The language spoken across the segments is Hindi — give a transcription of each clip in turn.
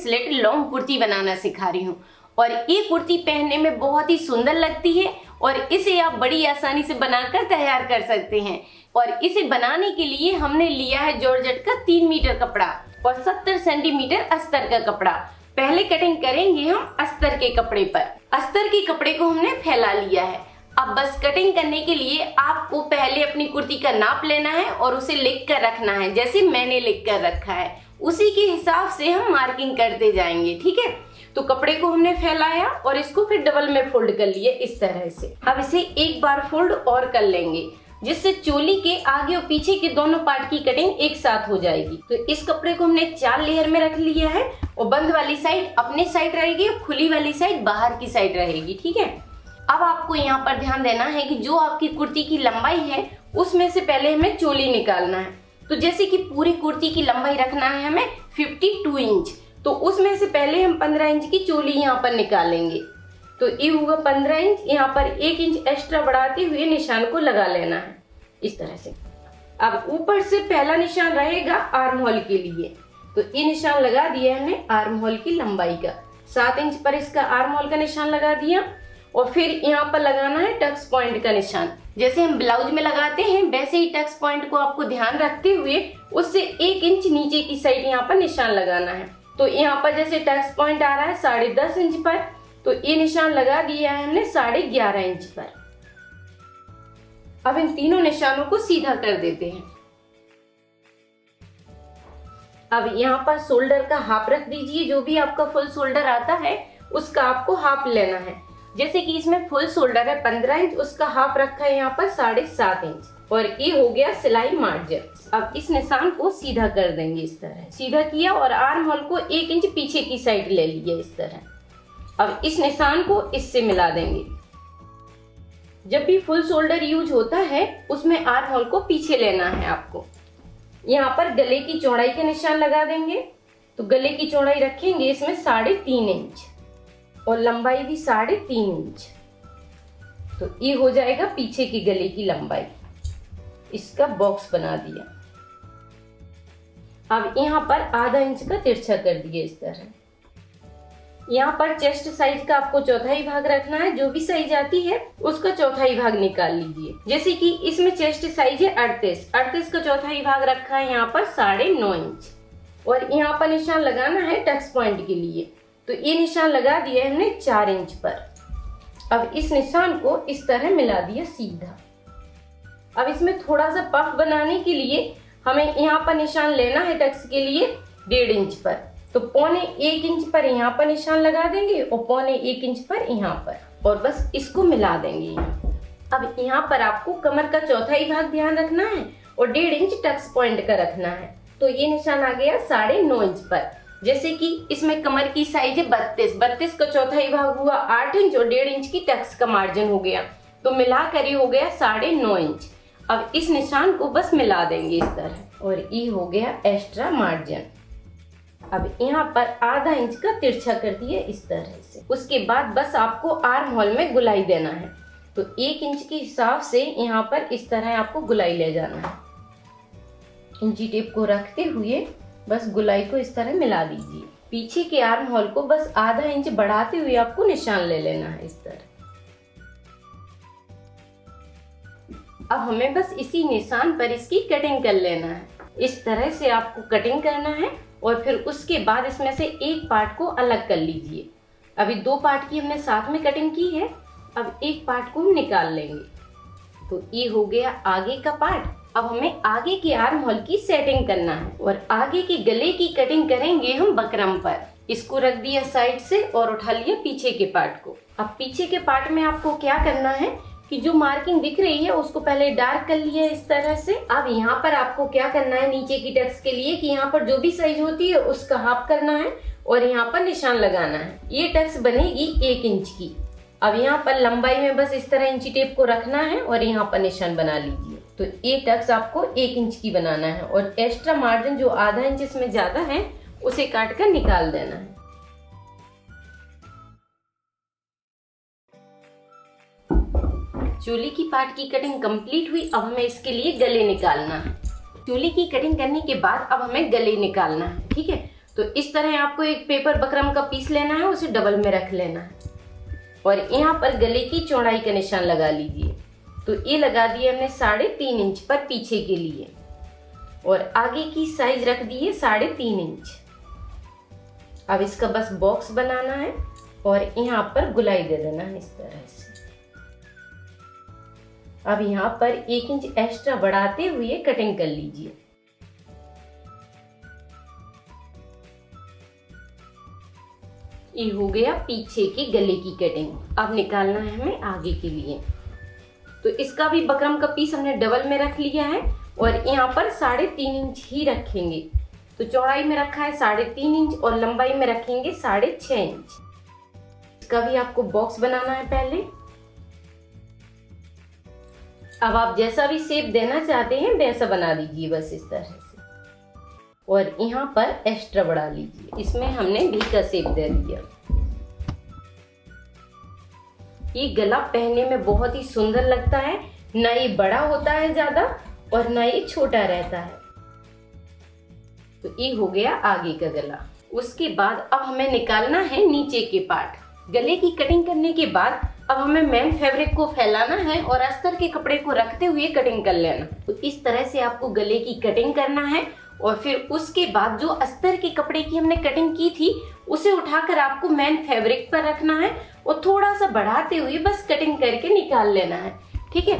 स्लिट लॉन्ग कुर्ती बनाना सिखा रही हूँ। और ये कुर्ती पहनने में बहुत ही सुंदर लगती है और इसे आप बड़ी आसानी से बनाकर तैयार कर सकते हैं। और इसे बनाने के लिए हमने लिया है जॉर्जेट का 3 मीटर कपड़ा और 70 सेंटीमीटर अस्तर का कपड़ा। पहले कटिंग करेंगे हम अस्तर के कपड़े पर। अस्तर के कपड़े को हमने फैला लिया है। अब बस कटिंग करने के लिए आपको पहले अपनी कुर्ती का नाप लेना है और उसे लिख कर रखना है, जैसे मैंने लिख कर रखा है उसी के हिसाब से हम मार्किंग करते जाएंगे। ठीक है, तो कपड़े को हमने फैलाया और इसको फिर डबल में फोल्ड कर लिए इस तरह से। अब इसे एक बार फोल्ड और कर लेंगे, जिससे चोली के आगे और पीछे के दोनों पार्ट की कटिंग एक साथ हो जाएगी। तो इस कपड़े को हमने 4 लेयर में रख लिया है और बंद वाली साइड अपने साइड रहेगी और खुली वाली साइड बाहर की साइड रहेगी। ठीक है, अब आपको यहाँ पर ध्यान देना है कि जो आपकी कुर्ती की लंबाई है उसमें से पहले हमें चोली निकालना है। तो जैसे कि पूरी कुर्ती की लंबाई रखना है हमें 52 इंच, तो उसमें से पहले हम 15 इंच की चोली यहाँ पर निकालेंगे। तो ये होगा 15 इंच। यहाँ पर 1 इंच एक्स्ट्रा बढ़ाते हुए निशान को लगा लेना है इस तरह से। अब ऊपर से पहला निशान रहेगा आर्म होल के लिए, तो ये निशान लगा दिया हमने आर्म होल की लंबाई का। 7 इंच पर इसका आर्म होल का निशान लगा दिया और फिर यहाँ पर लगाना है टक्स पॉइंट का निशान। जैसे हम ब्लाउज में लगाते हैं वैसे ही टक्स पॉइंट को आपको ध्यान रखते हुए उससे 1 इंच नीचे की साइड यहाँ पर निशान लगाना है। तो यहाँ पर जैसे टक्स पॉइंट आ रहा है 10.5 इंच पर, तो ये निशान लगा दिया है हमने 11.5 इंच पर। अब इन तीनों निशानों को सीधा कर देते हैं। अब यहाँ पर शोल्डर का हाफ रख दीजिए। जो भी आपका फुल शोल्डर आता है उसका आपको हाफ लेना है। जैसे कि इसमें फुल शोल्डर है 15 इंच, उसका हाफ रखा है यहाँ पर 7.5 इंच और ये हो गया सिलाई मार्जिन। अब इस निशान को सीधा कर देंगे इस तरह। सीधा किया और आर्म होल को 1 इंच पीछे की साइड ले लिया इस तरह। अब इस निशान को इससे मिला देंगे। जब भी फुल शोल्डर यूज होता है उसमें आर्म होल को पीछे लेना है आपको। यहाँ पर गले की चौड़ाई का निशान लगा देंगे। तो गले की चौड़ाई रखेंगे इसमें 3.5 इंच और लंबाई भी 3.5 इंच। तो ये हो जाएगा पीछे की गले की लंबाई। इसका बॉक्स बना दिया। अब यहाँ पर आधा इंच का तिरछा कर दिया इस तरह। यहाँ पर चेस्ट साइज का आपको चौथाई भाग रखना है। जो भी साइज आती है उसका चौथाई भाग निकाल लीजिए। जैसे कि इसमें चेस्ट साइज है 38 का चौथाई भाग रखा है यहाँ पर 9.5 इंच और यहाँ पर निशान लगाना है टक्स पॉइंट के लिए। तो ये निशान लगा दिया है हमने 4 इंच पर। अब इस निशान को इस तरह मिला दिया सीधा। अब इसमें थोड़ा सा पफ बनाने के लिए हमें यहाँ पर निशान लेना है टक्स के लिए 1.5 इंच पर। तो 0.25 इंच पर यहाँ पर निशान लगा देंगे और 0.25 इंच पर यहाँ पर और बस इसको मिला देंगे यहाँ। अब यहाँ पर आपको कमर का चौथाई भाग ध्यान रखना है और 1.5 इंच टक्स पॉइंट का रखना है। तो ये निशान आ गया 9.5 इंच पर। जैसे कि इसमें कमर की साइज है 32 का चौथाई भाग हुआ 8 इंच और 1.5 इंच की टक्स का मार्जिन हो गया। तो मिलाकर ये हो गया 9.5 इंच। अब इस निशान को बस मिला देंगे इस तरह और ये हो गया एक्स्ट्रा मार्जिन। अब यहाँ पर आधा इंच का तिरछा कर दिया इस तरह से। उसके बाद बस आपको आर्म होल में गुलाई देना है। तो 1 इंच के हिसाब से यहाँ पर इस तरह आपको गुलाई ले जाना है। इंची टेप को रखते हुए बस गुलाई को इस तरह मिला दीजिए। पीछे के आर्म होल को बस आधा इंच बढ़ाते हुए आपको निशान ले लेना है इस तरह। अब हमें बस इसी निशान पर इसकी कटिंग कर लेना है। इस तरह से आपको कटिंग करना है और फिर उसके बाद इसमें से एक पार्ट को अलग कर लीजिए। अभी 2 पार्ट की हमने साथ में कटिंग की है। अब एक पार्ट को हम निकाल लेंगे। तो ये हो गया आगे का पार्ट। अब हमें आगे के आर्म होल की सेटिंग करना है और आगे के गले की कटिंग करेंगे हम बकरम पर। इसको रख दिया साइड से और उठा लिया पीछे के पार्ट को। अब पीछे के पार्ट में आपको क्या करना है कि जो मार्किंग दिख रही है उसको पहले डार्क कर लिया इस तरह से। अब यहाँ पर आपको क्या करना है नीचे की टक्स के लिए कि यहाँ पर जो भी साइज होती है उसका हाफ करना है और यहाँ पर निशान लगाना है। ये टक्स बनेगी 1 इंच की। अब यहाँ पर लंबाई में बस इस तरह इंची टेप को रखना है और यहाँ पर निशान बना लीजिए। तो ये टक्स आपको 1 इंच की बनाना है और एक्स्ट्रा मार्जिन जो आधा इंच इसमें ज्यादा है उसे काट कर निकाल देना है। चोली की पार्ट की कटिंग कंप्लीट हुई। अब हमें इसके लिए गले निकालना है। चोली की कटिंग करने के बाद अब हमें गले निकालना है। ठीक है, तो इस तरह आपको एक पेपर बकरम का पीस लेना है, उसे डबल में रख लेना है और यहाँ पर गले की चौड़ाई का निशान लगा लीजिए। तो ये लगा दिया हमने 3.5 इंच पर पीछे के लिए और आगे की साइज रख दी है 3.5 इंच। अब इसका बस बॉक्स बनाना है और यहाँ पर गुलाई दे देना है इस तरह से। अब यहाँ पर 1 इंच एक्स्ट्रा बढ़ाते हुए कटिंग कर लीजिए। ये हो गया पीछे के गले की कटिंग। अब निकालना है हमें आगे के लिए। तो इसका भी बकरम का पीस हमने डबल में रख लिया है और यहाँ पर 3.5 इंच ही रखेंगे। तो चौड़ाई में रखा है 3.5 इंच और लंबाई में रखेंगे 6.5 इंच। इसका भी आपको बॉक्स बनाना है पहले। अब आप जैसा भी शेप देना चाहते हैं वैसा बना लीजिए बस इस तरह से। और यहाँ पर एक्स्ट्रा बढ़ा लीजिए, इसमें हमने वी का शेप दे दिया। ये गला पहनने में बहुत ही सुंदर लगता है, ना ये बड़ा होता है ज्यादा और ना ये छोटा रहता है। तो ये हो गया आगे का गला। उसके बाद अब हमें निकालना है नीचे के पार्ट। गले की कटिंग करने के बाद अब हमें मेन फैब्रिक को फैलाना है और अस्तर के कपड़े को रखते हुए कटिंग कर लेना। तो इस तरह से आपको गले की कटिंग करना है और फिर उसके बाद जो अस्तर के कपड़े की हमने कटिंग की थी उसे उठाकर आपको मेन फैब्रिक पर रखना है और थोड़ा सा बढ़ाते हुए बस कटिंग करके निकाल लेना है। ठीक है,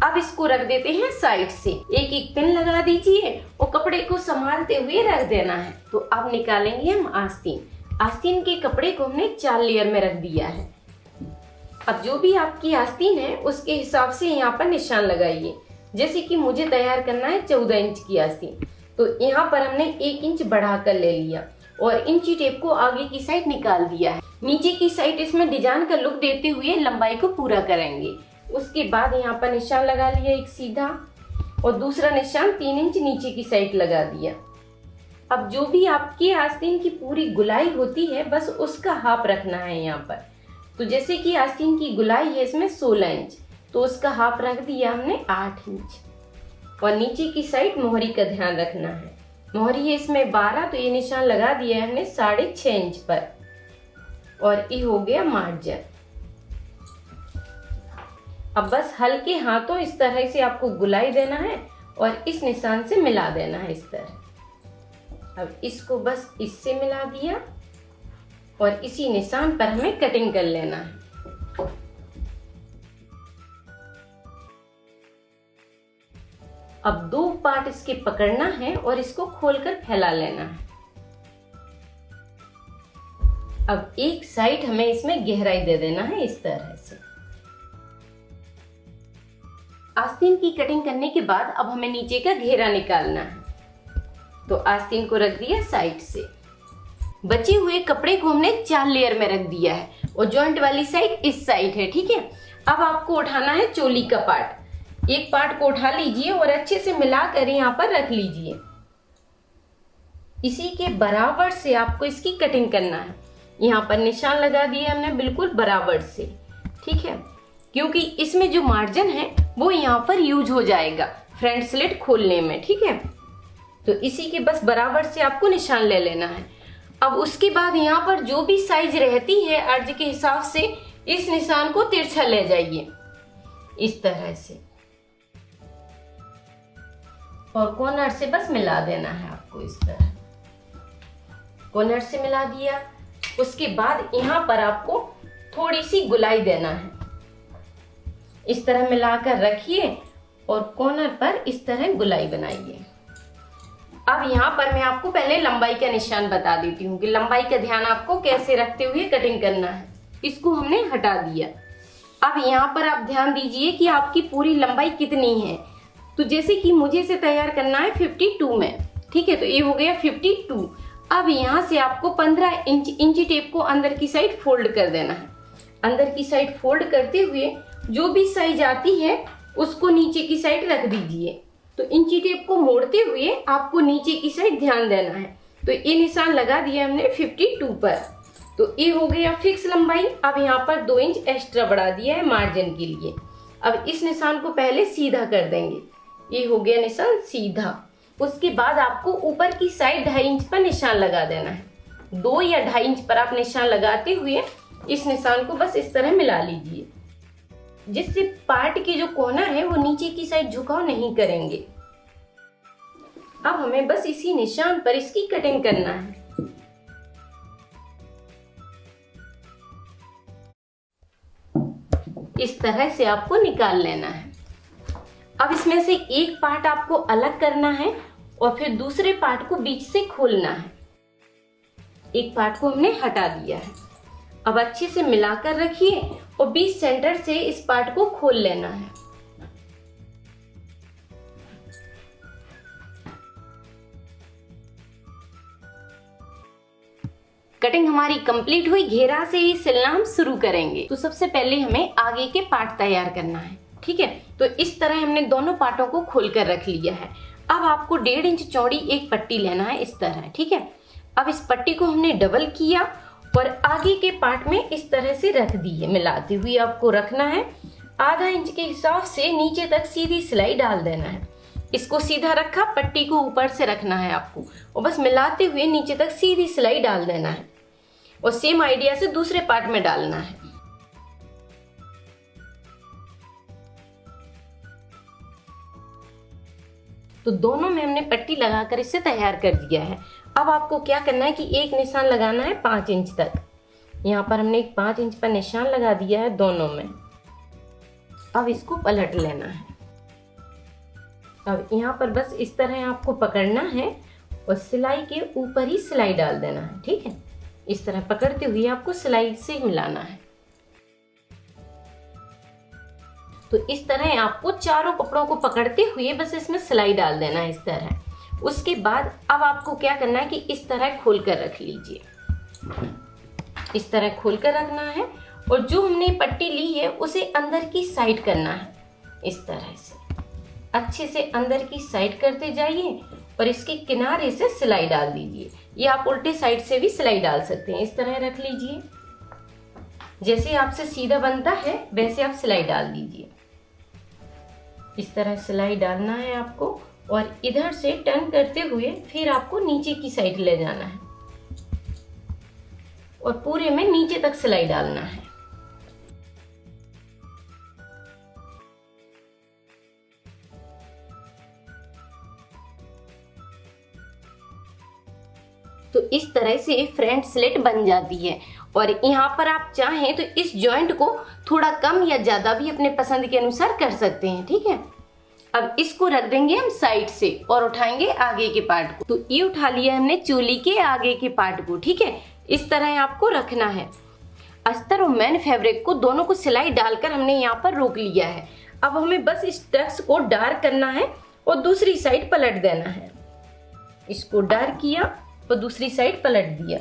अब इसको रख देते हैं साइड से। एक एक पिन लगा दीजिए और कपड़े को संभालते हुए रख देना है। तो अब निकालेंगे हम आस्तीन। आस्तीन के कपड़े को हमने 4 लेयर में रख दिया है। अब जो भी आपकी आस्तीन है उसके हिसाब से यहाँ पर निशान लगाइए। जैसे कि मुझे तैयार करना है 14 इंच की आस्तीन, तो यहाँ पर हमने 1 इंच बढ़ा कर ले लिया और इंची टेप को आगे की साइड निकाल दिया है। नीचे की साइड इसमें डिजाइन का लुक देते हुए लंबाई को पूरा करेंगे। उसके बाद यहाँ पर निशान लगा लिया एक सीधा और दूसरा निशान 3 इंच नीचे की साइड लगा दिया। अब जो भी आपकी आस्तीन की पूरी गुलाई होती है बस उसका हाफ रखना है यहाँ पर। तो जैसे कि आस्तीन की गुलाई है इसमें 16 इंच, तो उसका हाफ रख दिया हमने 8 इंच। और नीचे की साइड मोहरी का ध्यान रखना है। मोहरी है इसमें 12, तो ये निशान लगा दिया है हमने 6.5 इंच पर और ये हो गया मार्जिन। अब बस हल्के हाथों इस तरह से आपको गुलाई देना है और इस निशान से मिला देना है इस तरह। अब इसको बस इससे मिला दिया और इसी निशान पर हमें कटिंग कर लेना है। अब 2 पार्ट इसके पकड़ना है और इसको खोलकर फैला लेना है। अब एक साइड हमें इसमें गहराई दे देना है इस तरह से। आस्तीन की कटिंग करने के बाद अब हमें नीचे का घेरा निकालना है। तो आस्तीन को रख दिया साइड से। बचे हुए कपड़े को हमने 4 लेयर में रख दिया है और जॉइंट वाली साइड इस साइड है। ठीक है, अब आपको उठाना है चोली का पार्ट। एक पार्ट को उठा लीजिए और अच्छे से मिलाकर यहाँ पर रख लीजिए। इसी के बराबर से आपको इसकी कटिंग करना है। यहाँ पर निशान लगा दिए हमने बिल्कुल बराबर से। ठीक है, क्योंकि इसमें जो मार्जिन है वो यहाँ पर यूज हो जाएगा फ्रंट स्लिट खोलने में। ठीक है, तो इसी के बस बराबर से आपको निशान ले लेना है। अब उसके बाद यहाँ पर जो भी साइज रहती है अर्ज के हिसाब से इस निशान को तिरछा ले जाइए इस तरह से और कॉर्नर से बस मिला देना है आपको इस तरह। कॉर्नर से मिला दिया। उसके बाद यहाँ पर आपको थोड़ी सी गुलाई देना है। इस तरह मिलाकर रखिए और कॉर्नर पर इस तरह गुलाई बनाइए। अब यहाँ पर मैं आपको पहले लंबाई का निशान बता देती हूँ कि लंबाई का ध्यान आपको कैसे रखते हुए कटिंग करना है। इसको हमने हटा दिया। अब यहाँ पर आप ध्यान दीजिए कि आपकी पूरी लंबाई कितनी है। तो जैसे कि मुझे इसे तैयार करना है 52 में। ठीक है, तो ये हो गया 52। अब यहाँ से आपको 15 इंच इंची टेप को अंदर की साइड फोल्ड कर देना है। अंदर की साइड फोल्ड करते हुए जो भी साइज आती है उसको नीचे की साइड रख दीजिए। तो इंची टेप को मोड़ते हुए आपको नीचे की साइड ध्यान देना है। तो ये निशान लगा दिया हमने 52 पर। तो ये हो गया फिक्स लंबाई। अब यहाँ पर 2 इंच एक्स्ट्रा बढ़ा दिया है मार्जिन के लिए। अब इस निशान को पहले सीधा कर देंगे। ये हो गया निशान सीधा उसके बाद आपको ऊपर की साइड 2.5 इंच पर निशान लगा देना है। 2 या 2.5 इंच पर आप निशान लगाते हुए इस निशान को बस इस तरह मिला लीजिए, जिससे पार्ट की जो कॉर्नर है वो नीचे की साइड झुकाव नहीं करेंगे। अब हमें बस इसी निशान पर इसकी कटिंग करना है। इस तरह से आपको निकाल लेना है। अब इसमें से एक पार्ट आपको अलग करना है और फिर दूसरे पार्ट को बीच से खोलना है। एक पार्ट को हमने हटा दिया है। अब अच्छे से मिलाकर रखिए और बीच सेंटर से इस पार्ट को खोल लेना है। कटिंग हमारी कंप्लीट हुई। घेरा से ही सिलना हम शुरू करेंगे। तो सबसे पहले हमें आगे के पार्ट तैयार करना है, ठीक है। तो इस तरह हमने दोनों पार्टों को खोल कर रख लिया है। अब आपको 1.5 इंच चौड़ी एक पट्टी लेना है इस तरह, ठीक है। अब इस पट्टी को हमने डबल किया और आगे के पार्ट में इस तरह से रख दी है। मिलाते हुए आपको रखना है। आधा इंच के हिसाब से नीचे तक सीधी सिलाई डाल देना है। इसको सीधा रखा, पट्टी को ऊपर से रखना है आपको और बस मिलाते हुए नीचे तक सीधी सिलाई डाल देना है और सेम आइडिया से दूसरे पार्ट में डालना है। तो दोनों में हमने पट्टी लगाकर इसे तैयार कर दिया है। अब आपको क्या करना है कि एक निशान लगाना है 5 इंच तक। यहाँ पर हमने एक 5 इंच पर निशान लगा दिया है दोनों में। अब इसको पलट लेना है। अब यहाँ पर बस इस तरह आपको पकड़ना है और सिलाई के ऊपर ही सिलाई डाल देना है, ठीक है। इस तरह पकड़ते हुए आपको सिलाई से मिलाना है। तो इस तरह आपको चारों कपड़ों को पकड़ते हुए बस इसमें सिलाई डाल देना है इस तरह। उसके बाद अब आपको क्या करना है कि इस तरह खोल कर रख लीजिए। इस तरह खोल कर रखना है और जो हमने पट्टी ली है उसे अंदर की साइड करना है। इस तरह से अच्छे से अंदर की साइड करते जाइए और इसके किनारे से सिलाई डाल दीजिए। ये आप उल्टे साइड से भी सिलाई डाल सकते हैं। इस तरह रख लीजिए, जैसे आपसे सीधा बनता है वैसे आप सिलाई डाल दीजिए। इस तरह सिलाई डालना है आपको और इधर से टर्न करते हुए फिर आपको नीचे की साइड ले जाना है और पूरे में नीचे तक सिलाई डालना है। तो इस तरह से फ्रंट स्लिट बन जाती है और यहाँ पर आप चाहें तो इस जॉइंट को थोड़ा कम या ज्यादा भी अपने पसंद के अनुसार कर सकते हैं, ठीक है। अब इसको रख देंगे हम साइड से और उठाएंगे आगे के पार्ट को। तो ये उठा लिया हमने चोली के आगे के पार्ट को, ठीक है। इस तरह आपको रखना है। अस्तर और मैन फैब्रिक को दोनों को सिलाई डालकर हमने यहाँ पर रोक लिया है। अब हमें बस इस टक्स को डार्क करना है और दूसरी साइड पलट देना है। इसको डार्क किया और दूसरी साइड पलट दिया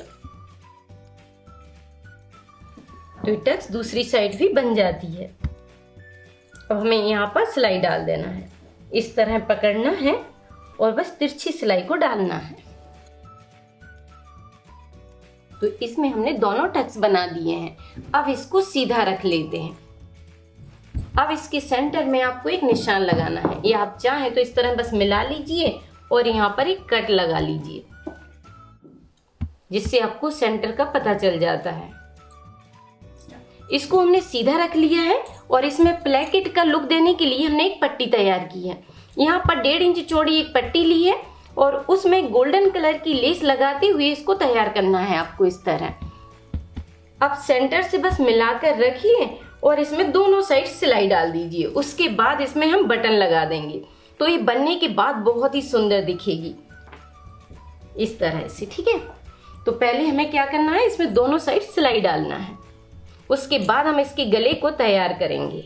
तो टक्स दूसरी साइड भी बन जाती है। अब हमें यहाँ पर सिलाई डाल देना है। इस तरह पकड़ना है और बस तिरछी सिलाई को डालना है। तो इसमें हमने दोनों टक्स बना दिए हैं। अब इसको सीधा रख लेते हैं। अब इसके सेंटर में आपको एक निशान लगाना है। या आप चाहें तो इस तरह बस मिला लीजिए और यहाँ पर एक कट लगा लीजिए, जिससे आपको सेंटर का पता चल जाता है। इसको हमने सीधा रख लिया है और इसमें प्लेकेट का लुक देने के लिए हमने एक पट्टी तैयार की है। यहाँ पर 1.5 इंच चौड़ी एक पट्टी ली है और उसमें गोल्डन कलर की लेस लगाते हुए इसको तैयार करना है आपको इस तरह। अब सेंटर से बस मिलाकर रखिए और इसमें दोनों साइड सिलाई डाल दीजिए। उसके बाद इसमें हम बटन लगा देंगे तो ये बनने के बाद बहुत ही सुंदर दिखेगी इस तरह से, ठीक है। तो पहले हमें क्या करना है, इसमें दोनों साइड सिलाई डालना है। उसके बाद हम इसके गले को तैयार करेंगे।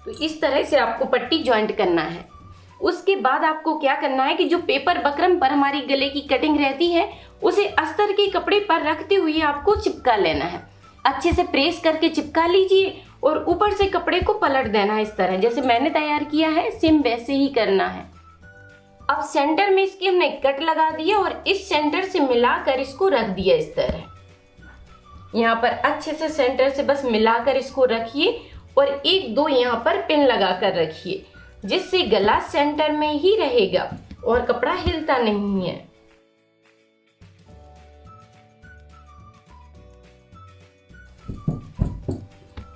तो इस तरह से आपको पट्टी ज्वाइंट करना है। उसके बाद आपको क्या करना है कि जो पेपर बकरम पर हमारी गले की कटिंग रहती है उसे अस्तर के कपड़े पर रखते हुए आपको चिपका लेना है। अच्छे से प्रेस करके चिपका लीजिए और ऊपर से कपड़े को पलट देना है इस तरह, जैसे मैंने तैयार किया है सेम वैसे ही करना है। अब सेंटर में इसकी हमने कट लगा दिया और इस सेंटर से मिलाकर इसको रख दिया इस तरह। यहाँ पर अच्छे से सेंटर से बस मिलाकर इसको रखिए और एक दो यहाँ पर पिन लगा कर रखिए, जिससे गला सेंटर में ही रहेगा और कपड़ा हिलता नहीं है।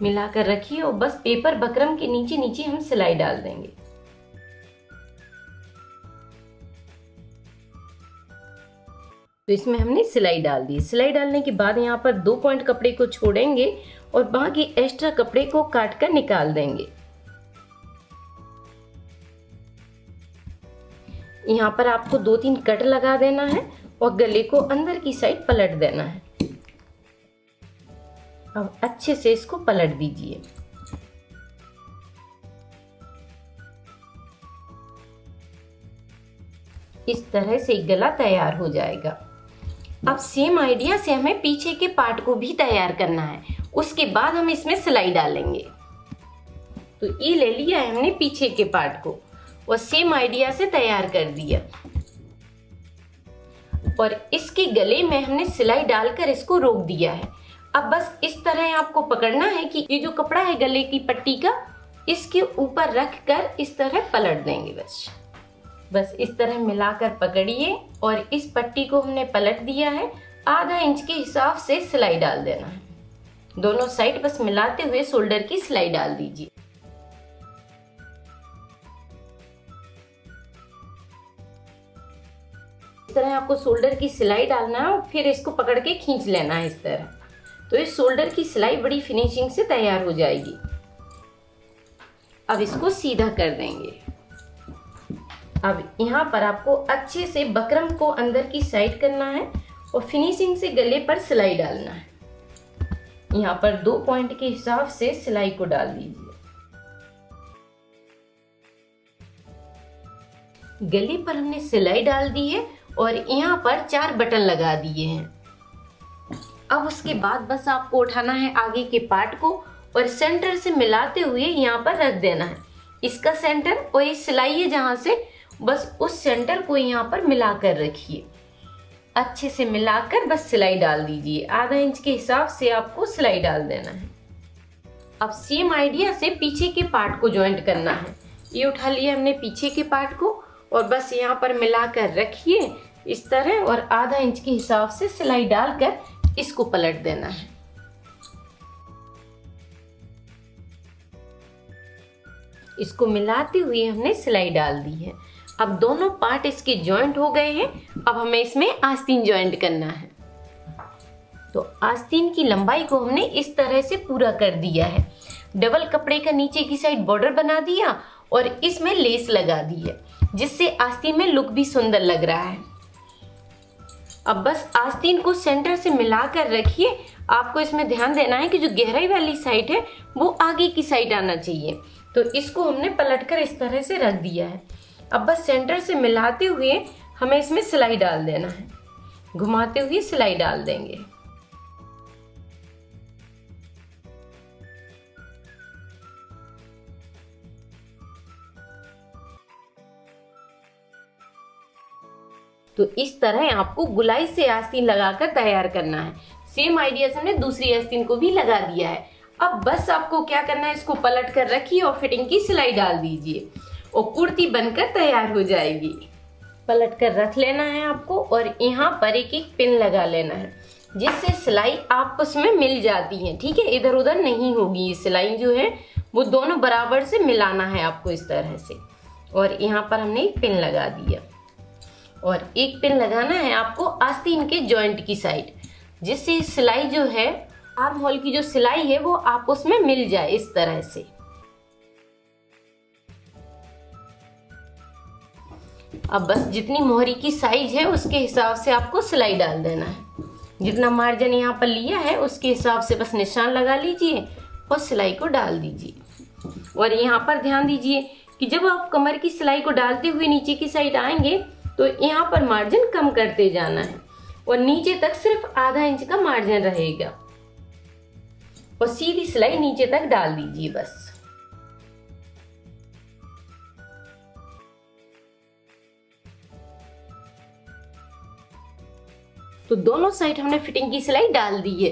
मिलाकर रखिए और बस पेपर बकरम के नीचे नीचे हम सिलाई डाल देंगे। तो इसमें हमने सिलाई डाल दी। सिलाई डालने के बाद यहाँ पर 2 पॉइंट कपड़े को छोड़ेंगे और बाकी एक्स्ट्रा कपड़े को काट कर निकाल देंगे। यहाँ पर आपको 2-3 कट लगा देना है और गले को अंदर की साइड पलट देना है। अब अच्छे से इसको पलट दीजिए। इस तरह से गला तैयार हो जाएगा। अब सेम आइडिया से हमें पीछे के पार्ट को भी तैयार करना है। उसके बाद हम इसमें सिलाई डालेंगे। तो ये ले लिया है हमने पीछे के पार्ट को और सेम आइडिया से तैयार कर दिया और इसके गले में हमने सिलाई डालकर इसको रोक दिया है। अब बस इस तरह आपको पकड़ना है कि ये जो कपड़ा है गले की पट्टी का, इसके ऊपर रख कर इस तरह पलट देंगे। बस इस तरह मिलाकर पकड़िए और इस पट्टी को हमने पलट दिया है। आधा इंच के हिसाब से सिलाई डाल देना है। दोनों साइड बस मिलाते हुए शोल्डर की सिलाई डाल दीजिए। इस तरह आपको शोल्डर की सिलाई डालना है और फिर इसको पकड़ के खींच लेना है इस तरह। तो इस शोल्डर की सिलाई बड़ी फिनिशिंग से तैयार हो जाएगी। अब इसको सीधा कर देंगे। अब यहाँ पर आपको अच्छे से बकरम को अंदर की साइड करना है और फिनिशिंग से गले पर सिलाई डालना है। यहाँ पर 2 पॉइंट के हिसाब से सिलाई को डाल दीजिए। गले पर हमने सिलाई डाल दी है और यहाँ पर 4 बटन लगा दिए हैं। अब उसके बाद बस आपको उठाना है आगे के पार्ट को और सेंटर से मिलाते हुए यहाँ पर रख देना है। इसका सेंटर और ये सिलाई है जहाँ से, बस उस सेंटर को यहाँ पर मिलाकर रखिए। अच्छे से मिलाकर बस सिलाई डाल दीजिए। आधा इंच के हिसाब से आपको सिलाई डाल देना है। अब सेम आइडिया से पीछे के पार्ट को ज्वाइंट करना है। ये उठा लिया हमने पीछे के पार्ट को और बस यहाँ पर मिलाकर रखिए इस तरह और आधा इंच के हिसाब से सिलाई डालकर इसको पलट देना है। इसको मिलाते हुए हमने सिलाई डाल दी है। अब दोनों पार्ट इसके जॉइंट हो गए हैं। अब हमें इसमें आस्तीन जॉइंट करना है। तो आस्तीन की लंबाई को हमने इस तरह से पूरा कर दिया है। डबल कपड़े का नीचे की साइड बॉर्डर बना दिया और इसमें लेस लगा दी है, जिससे आस्तीन में लुक भी सुंदर लग रहा है। अब बस आस्तीन को सेंटर से मिलाकर रखिए। आपको इसमें ध्यान देना है कि जो गहराई वाली साइड है वो आगे की साइड आना चाहिए। तो इसको हमने पलटकर इस तरह से रख दिया है। अब बस सेंटर से मिलाते हुए हमें इसमें सिलाई डाल देना है। घुमाते हुए सिलाई डाल देंगे। तो इस तरह आपको गुलाई से आस्तीन लगाकर तैयार करना है। सेम आइडिया से हमने दूसरी आस्तीन को भी लगा दिया है। अब बस आपको क्या करना है, इसको पलट कर रखिए और फिटिंग की सिलाई डाल दीजिए और कुर्ती बनकर तैयार हो जाएगी। पलट कर रख लेना है आपको और यहाँ पर एक एक पिन लगा लेना है, जिससे सिलाई आपस में मिल जाती है। ठीक है, इधर उधर नहीं होगी। ये सिलाई जो है वो दोनों बराबर से मिलाना है आपको इस तरह से। और यहाँ पर हमने एक पिन लगा दिया और एक पिन लगाना है आपको आस्तीन के जॉइंट की साइड, जिससे सिलाई जो है आर्म होल की जो सिलाई है वो आपस में मिल जाए इस तरह से। अब बस जितनी मोहरी की साइज है उसके हिसाब से आपको सिलाई डाल देना है। जितना मार्जिन यहाँ पर लिया है उसके हिसाब से बस निशान लगा लीजिए और सिलाई को डाल दीजिए। और यहाँ पर ध्यान दीजिए कि जब आप कमर की सिलाई को डालते हुए नीचे की साइड आएंगे तो यहाँ पर मार्जिन कम करते जाना है और नीचे तक सिर्फ आधा इंच का मार्जिन रहेगा और सीधी सिलाई नीचे तक डाल दीजिए बस। तो दोनों साइड हमने फिटिंग की सिलाई डाल दी है।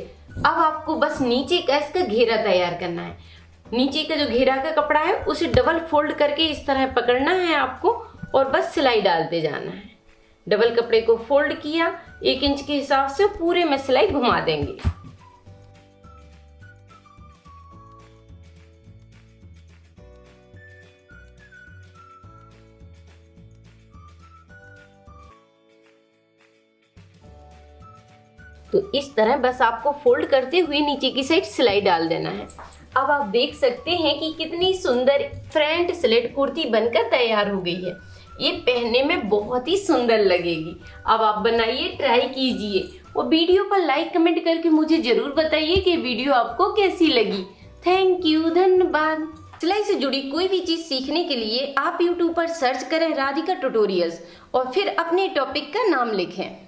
अब आपको बस नीचे का इसका घेरा तैयार करना है। नीचे का जो घेरा का कपड़ा है उसे डबल फोल्ड करके इस तरह पकड़ना है आपको और बस सिलाई डालते जाना है। डबल कपड़े को फोल्ड किया, 1 इंच के हिसाब से पूरे में सिलाई घुमा देंगे। तो इस तरह बस आपको फोल्ड करते हुए नीचे की साइड सिलाई डाल देना है। अब आप देख सकते हैं कि कितनी सुंदर फ्रंट स्लिट कुर्ती बनकर तैयार हो गई है। ये पहनने में बहुत ही सुंदर लगेगी। अब आप बनाइए, ट्राई कीजिए और वीडियो पर लाइक कमेंट करके मुझे जरूर बताइए कि वीडियो आपको कैसी लगी। थैंक यू, धन्यवाद। सिलाई से जुड़ी कोई भी चीज सीखने के लिए आप YouTube पर सर्च करें राधिका ट्यूटोरियल्स और फिर अपने टॉपिक का नाम लिखें।